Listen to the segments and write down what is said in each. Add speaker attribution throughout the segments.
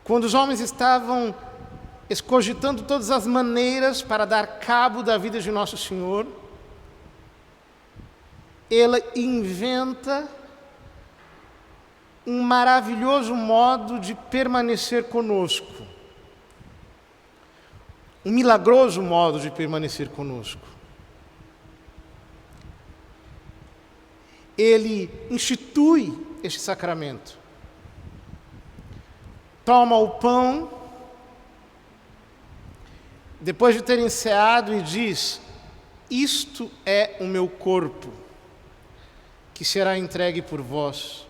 Speaker 1: quando os homens estavam escogitando todas as maneiras para dar cabo da vida de Nosso Senhor, Ele inventa um maravilhoso modo de permanecer conosco, um milagroso modo de permanecer conosco. Ele institui este sacramento. Toma o pão, depois de ter enceado, e diz: isto é o meu corpo, que será entregue por vós.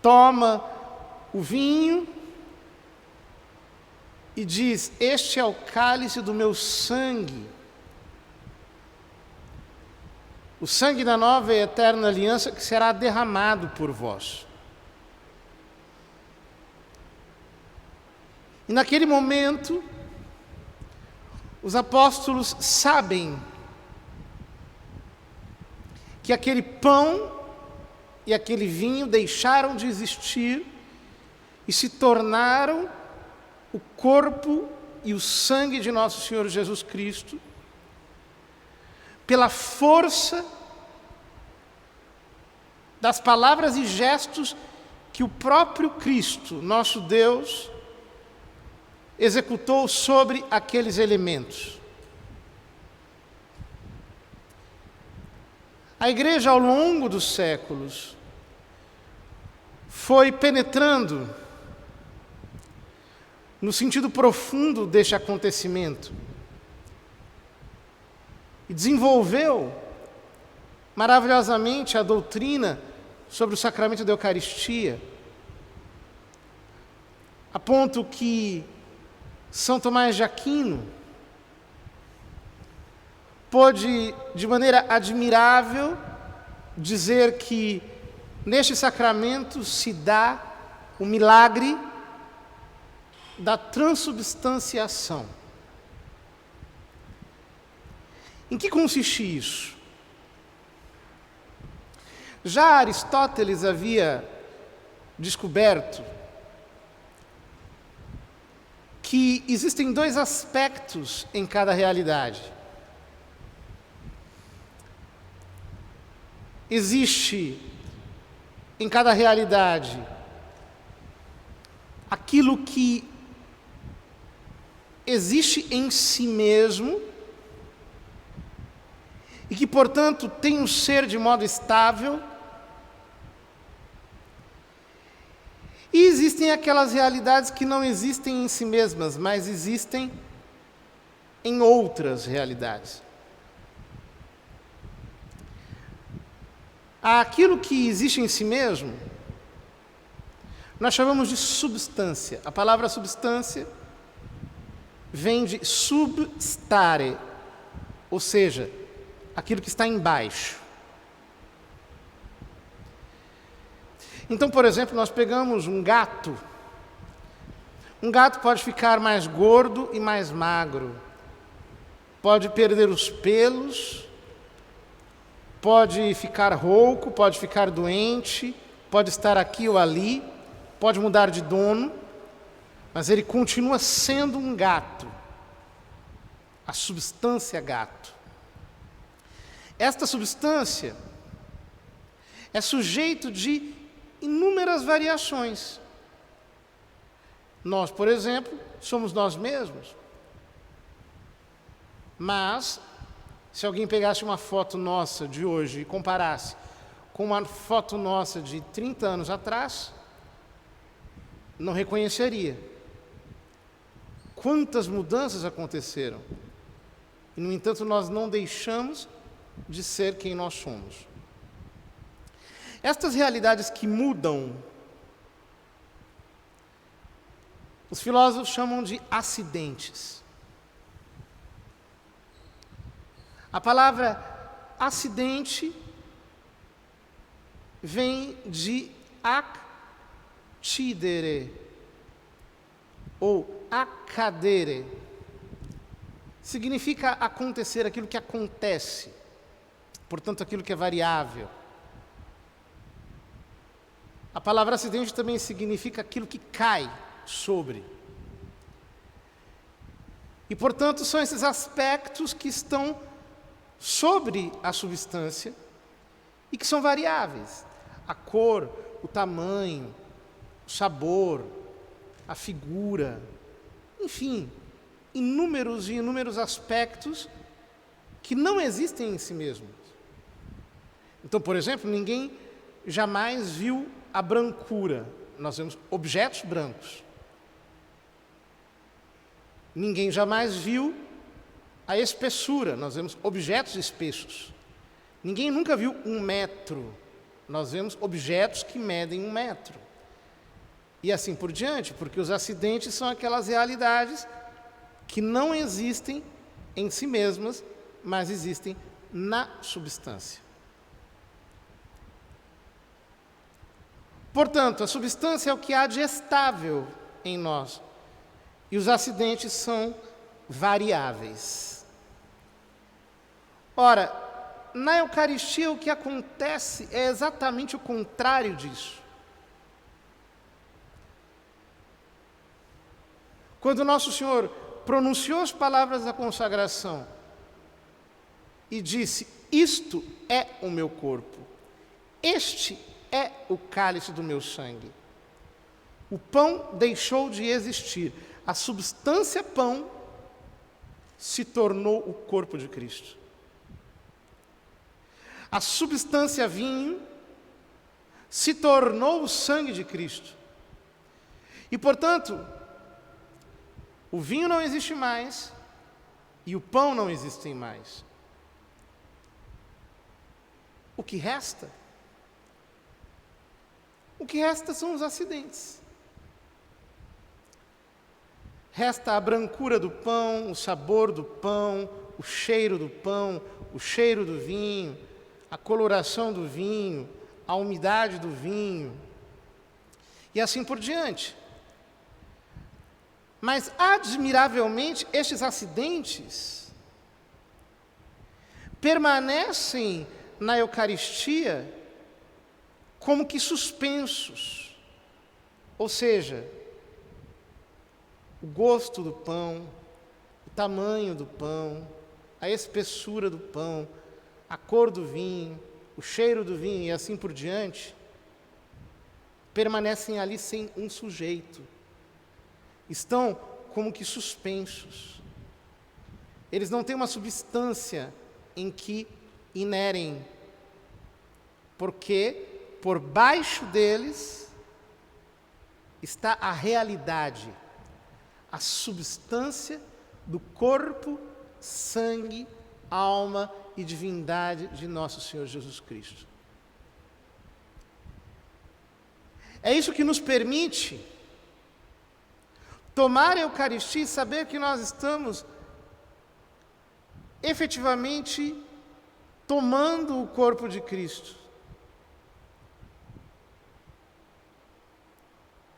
Speaker 1: Toma o vinho e diz: este é o cálice do meu sangue, o sangue da nova e eterna aliança, que será derramado por vós. E naquele momento, os apóstolos sabem que aquele pão e aquele vinho deixaram de existir e se tornaram o corpo e o sangue de nosso Senhor Jesus Cristo, pela força das palavras e gestos que o próprio Cristo, nosso Deus, executou sobre aqueles elementos. A igreja, ao longo dos séculos, foi penetrando no sentido profundo deste acontecimento e desenvolveu maravilhosamente a doutrina sobre o sacramento da Eucaristia, a ponto que São Tomás de Aquino pôde, de maneira admirável, dizer que neste sacramento se dá o milagre da transubstanciação. Em que consiste isso? Já Aristóteles havia descoberto que existem dois aspectos em cada realidade. Existe em cada realidade aquilo que existe em si mesmo e que, portanto, tem um ser de modo estável. E existem aquelas realidades que não existem em si mesmas, mas existem em outras realidades. Aquilo que existe em si mesmo, nós chamamos de substância. A palavra substância vem de substare, ou seja, aquilo que está embaixo. Então, por exemplo, nós pegamos um gato. Um gato pode ficar mais gordo e mais magro, pode perder os pelos, pode ficar rouco, pode ficar doente, pode estar aqui ou ali, pode mudar de dono, mas ele continua sendo um gato, a substância gato. Esta substância é sujeito de inúmeras variações. Nós, por exemplo, somos nós mesmos. Mas, se alguém pegasse uma foto nossa de hoje e comparasse com uma foto nossa de 30 anos atrás, não reconheceria. Quantas mudanças aconteceram. E, no entanto, nós não deixamos de ser quem nós somos. Estas realidades que mudam, os filósofos chamam de acidentes. A palavra acidente vem de accidere ou accadere. Significa acontecer, aquilo que acontece, portanto, aquilo que é variável. A palavra acidente também significa aquilo que cai sobre. E, portanto, são esses aspectos que estão sobre a substância e que são variáveis. A cor, o tamanho, o sabor, a figura, enfim, inúmeros e inúmeros aspectos que não existem em si mesmos. Então, por exemplo, ninguém jamais viu a brancura. Nós vemos objetos brancos. Ninguém jamais viu a espessura. Nós vemos objetos espessos. Ninguém nunca viu 1 metro. Nós vemos objetos que medem 1 metro. E assim por diante, porque os acidentes são aquelas realidades que não existem em si mesmas, mas existem na substância. Portanto, a substância é o que há de estável em nós, e os acidentes são variáveis. Ora, na Eucaristia o que acontece é exatamente o contrário disso. Quando Nosso Senhor pronunciou as palavras da consagração e disse: "Isto é o meu corpo, este é o cálice do meu sangue", o pão deixou de existir. A substância pão se tornou o corpo de Cristo. A substância vinho se tornou o sangue de Cristo. E, portanto, o vinho não existe mais e o pão não existem mais. O que resta? O que resta são os acidentes. Resta a brancura do pão, o sabor do pão, o cheiro do pão, o cheiro do vinho, a coloração do vinho, a umidade do vinho, e assim por diante. Mas, admiravelmente, estes acidentes permanecem na Eucaristia como que suspensos. Ou seja, o gosto do pão, o tamanho do pão, a espessura do pão, a cor do vinho, o cheiro do vinho e assim por diante, permanecem ali sem um sujeito. Estão como que suspensos. Eles não têm uma substância em que inerem, porque por baixo deles está a realidade, a substância do corpo, sangue, alma e divindade de nosso Senhor Jesus Cristo. É isso que nos permite tomar a Eucaristia e saber que nós estamos efetivamente tomando o corpo de Cristo.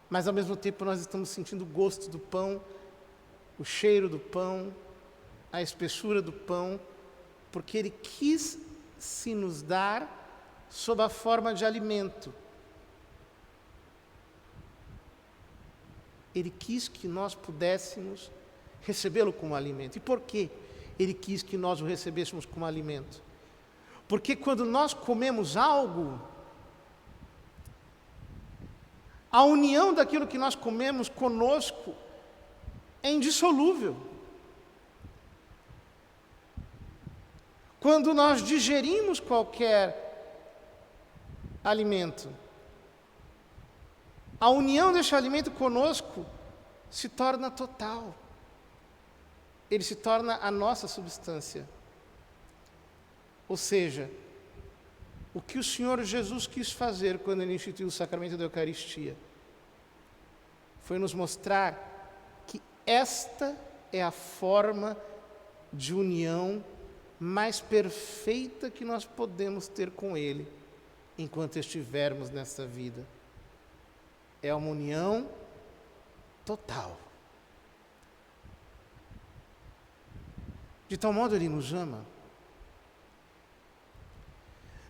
Speaker 1: Mas ao mesmo tempo nós estamos sentindo o gosto do pão, o cheiro do pão, a espessura do pão, porque Ele quis se nos dar sob a forma de alimento. Ele quis que nós pudéssemos recebê-lo como alimento. E por que Ele quis que nós o recebêssemos como alimento? Porque quando nós comemos algo, a união daquilo que nós comemos conosco é indissolúvel. Quando nós digerimos qualquer alimento, a união deste alimento conosco se torna total. Ele se torna a nossa substância. Ou seja, o que o Senhor Jesus quis fazer quando Ele instituiu o sacramento da Eucaristia foi nos mostrar que esta é a forma de união mais perfeita que nós podemos ter com Ele enquanto estivermos nessa vida. É uma união total. De tal modo Ele nos ama,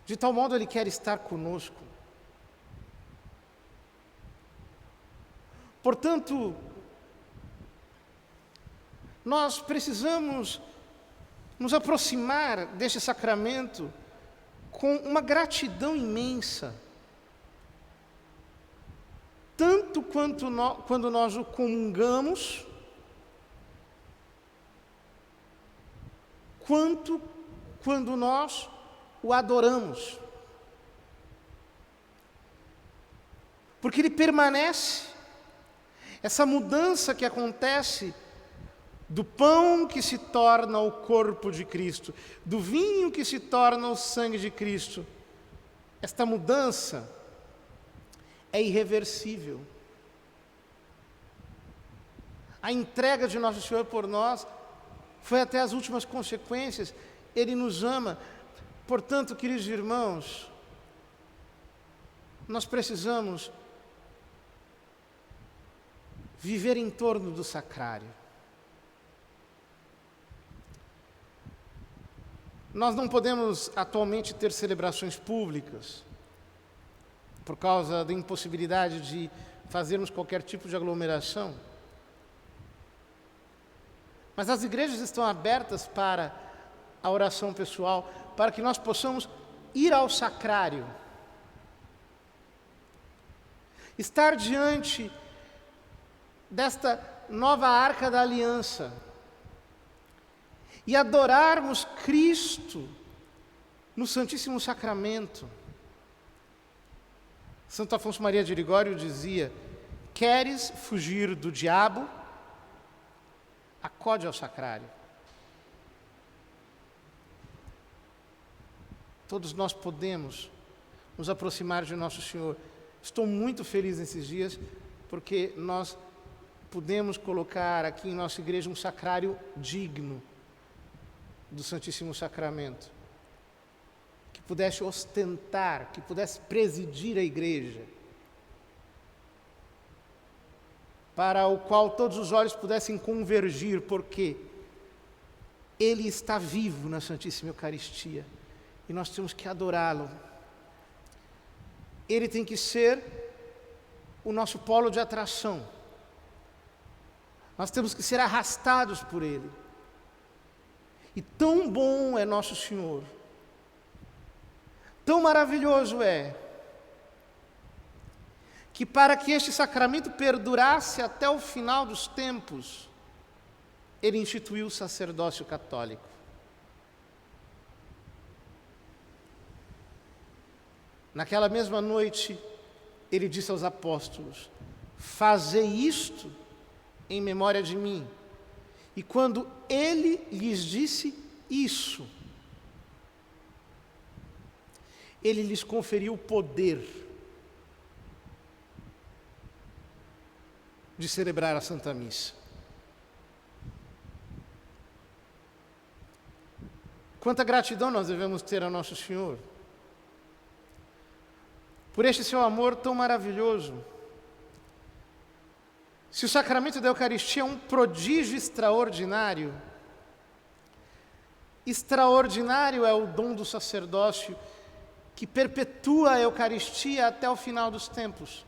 Speaker 1: de tal modo Ele quer estar conosco, Portanto, nós precisamos nos aproximar deste sacramento com uma gratidão imensa, tanto quando nós o comungamos, quanto quando nós o adoramos. Porque ele permanece. Essa mudança que acontece do pão que se torna o corpo de Cristo, do vinho que se torna o sangue de Cristo, esta mudança é irreversível. A entrega de Nosso Senhor por nós foi até as últimas consequências. Ele nos ama. Portanto, queridos irmãos, nós precisamos viver em torno do sacrário. Nós não podemos atualmente ter celebrações públicas, por causa da impossibilidade de fazermos qualquer tipo de aglomeração. Mas as igrejas estão abertas para a oração pessoal, para que nós possamos ir ao sacrário, estar diante desta nova arca da aliança e adorarmos Cristo no Santíssimo Sacramento. Santo Afonso Maria de Ligório dizia: queres fugir do diabo? Acode ao sacrário. Todos nós podemos nos aproximar de Nosso Senhor. Estou muito feliz nesses dias, porque nós podemos colocar aqui em nossa igreja um sacrário digno do Santíssimo Sacramento, que pudesse ostentar, que pudesse presidir a igreja, para o qual todos os olhos pudessem convergir, porque Ele está vivo na Santíssima Eucaristia e nós temos que adorá-lo. Ele tem que ser o nosso polo de atração. Nós temos que ser arrastados por Ele. E tão bom é Nosso Senhor, tão maravilhoso é, que para que este sacramento perdurasse até o final dos tempos, Ele instituiu o sacerdócio católico. Naquela mesma noite, Ele disse aos apóstolos: fazei isto em memória de mim. E quando Ele lhes disse isso, Ele lhes conferiu o poder de celebrar a Santa Missa. Quanta gratidão nós devemos ter a Nosso Senhor por este seu amor tão maravilhoso. Se o sacramento da Eucaristia é um prodígio extraordinário, extraordinário é o dom do sacerdócio que perpetua a Eucaristia até o final dos tempos.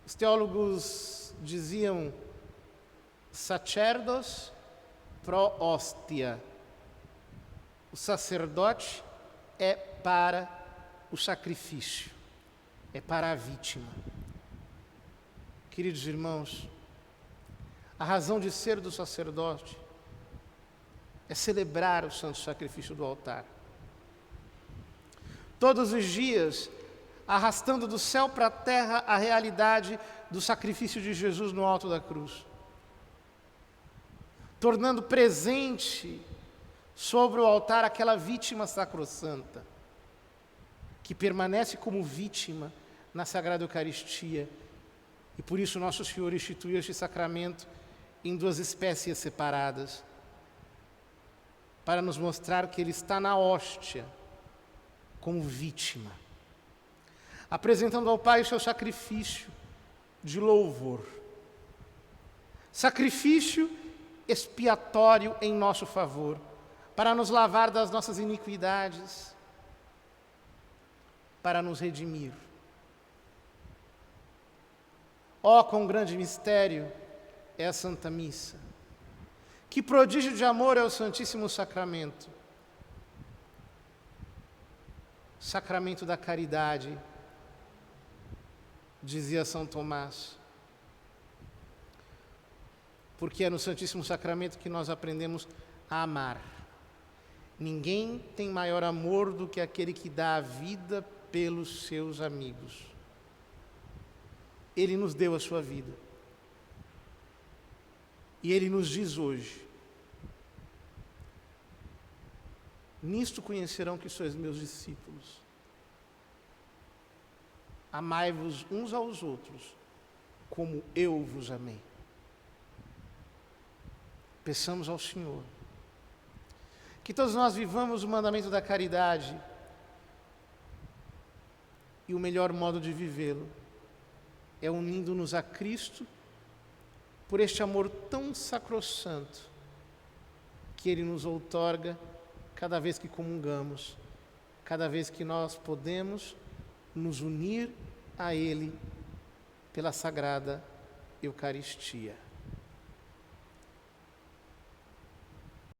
Speaker 1: Os teólogos diziam sacerdos pro hostia. O sacerdote é para o sacrifício, é para a vítima. Queridos irmãos, a razão de ser do sacerdote é celebrar o santo sacrifício do altar. Todos os dias, arrastando do céu para a terra a realidade do sacrifício de Jesus no alto da cruz, tornando presente sobre o altar aquela vítima sacrossanta, que permanece como vítima na Sagrada Eucaristia. E por isso Nosso Senhor instituiu este sacramento em duas espécies separadas, para nos mostrar que Ele está na hóstia como vítima, apresentando ao Pai o seu sacrifício de louvor, sacrifício expiatório em nosso favor, para nos lavar das nossas iniquidades, para nos redimir. Ó, quão grande mistério é a Santa Missa! Que prodígio de amor é o Santíssimo Sacramento! Sacramento da caridade, dizia São Tomás. Porque é no Santíssimo Sacramento que nós aprendemos a amar. Ninguém tem maior amor do que aquele que dá a vida pelos seus amigos. Ele nos deu a sua vida. E Ele nos diz hoje: nisto conhecerão que sois meus discípulos. Amai-vos uns aos outros, como eu vos amei. Peçamos ao Senhor que todos nós vivamos o mandamento da caridade, e o melhor modo de vivê-lo é unindo-nos a Cristo por este amor tão sacrossanto que Ele nos outorga cada vez que comungamos, cada vez que nós podemos nos unir a Ele pela Sagrada Eucaristia.